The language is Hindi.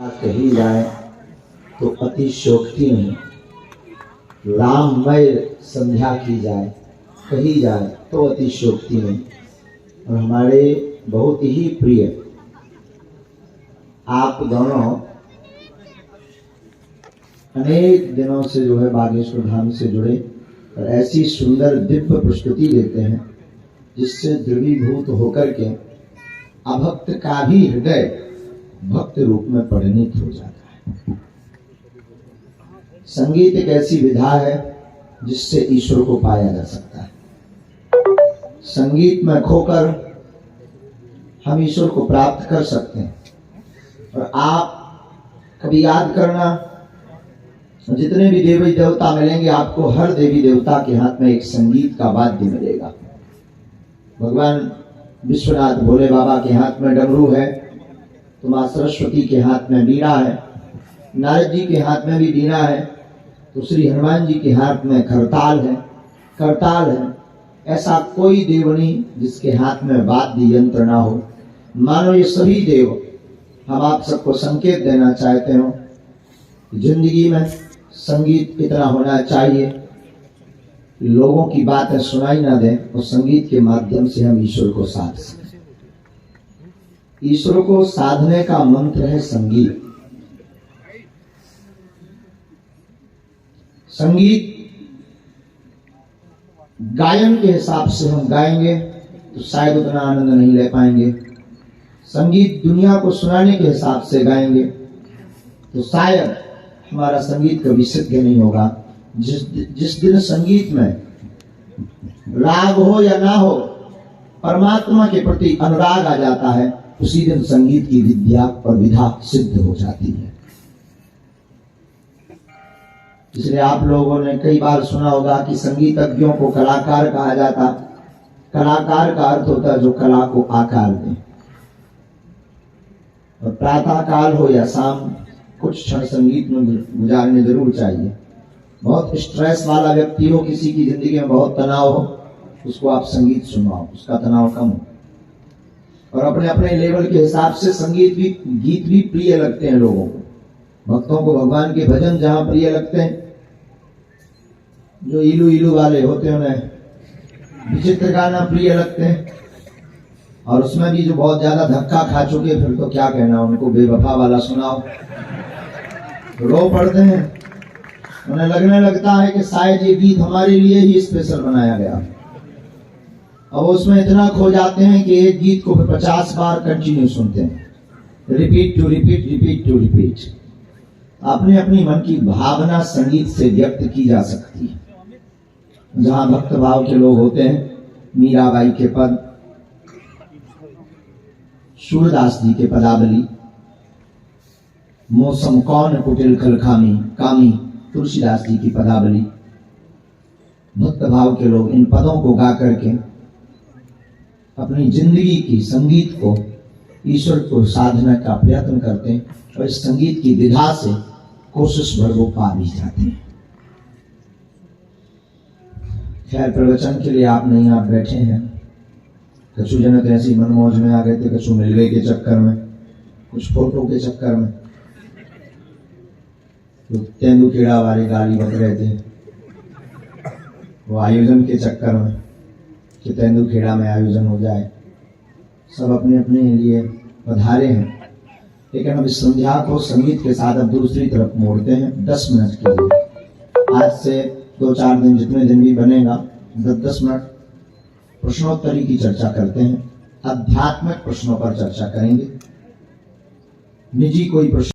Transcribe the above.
कही जाए तो अतिशयोक्ति नहीं, राममय संध्या की जाए कही जाए तो अतिशयोक्ति नहीं। और हमारे बहुत ही प्रिय आप दोनों अनेक दिनों से जो है बागेश्वर धाम से जुड़े और ऐसी सुंदर दिव्य प्रस्तुति देते हैं जिससे द्रवीभूत होकर के अभक्त का भी हृदय भक्त रूप में परिणित हो जाता है। संगीत एक ऐसी विधा है जिससे ईश्वर को पाया जा सकता है। संगीत में खोकर हम ईश्वर को प्राप्त कर सकते हैं। और आप कभी याद करना, जितने भी देवी देवता मिलेंगे आपको हर देवी देवता के हाथ में एक संगीत का वाद्य मिलेगा। भगवान विश्वनाथ भोले बाबा के हाथ में डमरू है, तो माँ सरस्वती के हाथ में वीणा है, नारद जी के हाथ में भी वीणा है, तो श्री हनुमान जी के हाथ में करताल है। ऐसा कोई देव नहीं जिसके हाथ में वाद्य यंत्र ना हो। मानो ये सभी देव हम आप सबको संकेत देना चाहते हो, जिंदगी में संगीत इतना होना चाहिए लोगों की बातें सुनाई ना दें और संगीत के माध्यम से हम ईश्वर को साध सकें। ईश्वर को साधने का मंत्र है संगीत। संगीत गायन के हिसाब से हम गाएंगे तो शायद उतना आनंद नहीं ले पाएंगे। संगीत दुनिया को सुनाने के हिसाब से गाएंगे तो शायद हमारा संगीत कभी सिद्ध नहीं होगा। जिस दिन संगीत में राग हो या ना हो, परमात्मा के प्रति अनुराग आ जाता है, उसी दिन संगीत की विद्या और विधा सिद्ध हो जाती है। इसलिए आप लोगों ने कई बार सुना होगा कि संगीतज्ञों को कलाकार कहा जाता। कलाकार का अर्थ होता है जो कला को आकार दे। और प्रातः काल हो या शाम, कुछ क्षण संगीत में गुजारने जरूर चाहिए। बहुत स्ट्रेस वाला व्यक्ति हो, किसी की जिंदगी में बहुत तनाव हो, उसको आप संगीत सुनाओ, उसका तनाव कम हो। और अपने अपने लेवल के हिसाब से गीत भी प्रिय लगते हैं लोगों को। भक्तों को भगवान के भजन जहां प्रिय लगते हैं, जो इलू इलू वाले होते हैं उन्हें विचित्र गाना प्रिय लगते हैं। और उसमें भी जो बहुत ज्यादा धक्का खा चुके फिर तो क्या कहना, उनको बेवफा वाला सुनाओ तो रो पड़ते हैं। उन्हें लगने लगता है कि शायद ये गीत हमारे लिए ही स्पेशल बनाया गया। अब उसमें इतना खो जाते हैं कि एक गीत को 50 बार कंटिन्यू सुनते हैं, repeat to repeat, repeat to repeat. अपने अपनी मन की भावना संगीत से व्यक्त की जा सकती है। जहां भक्त भाव के लोग होते हैं, मीराबाई के पद, सूरदास जी के पदावली, मौसम कौन कुटिल खल कामी, तुलसीदास जी की पदावली। भक्त भाव के लोग इन पदों को गा करके अपनी जिंदगी की संगीत को ईश्वर को साधना का प्रयत्न करते हैं और इस संगीत की विधा से कोशिश भर वो पा भी जाते हैं। खैर, प्रवचन के लिए आप नहीं, आप बैठे हैं। कछु जन तो ऐसी मनमौज में आ गए थे, कछु मिल गए के चक्कर में, कुछ फोटो के चक्कर में, तो तेंदुखेड़ा वाले गाली बक रहे थे वो आयोजन के चक्कर में कि तेंदुखेड़ा में आयोजन हो जाए। सब अपने अपने लिए पधारे हैं, लेकिन अब इस संध्या को संगीत के साथ अब दूसरी तरफ मोड़ते हैं 10 मिनट के लिए। आज से 2-4 दिन, जितने दिन भी बनेगा, 10-10 मिनट प्रश्नोत्तरी की चर्चा करते हैं। आध्यात्मिक प्रश्नों पर चर्चा करेंगे। निजी कोई प्रश्न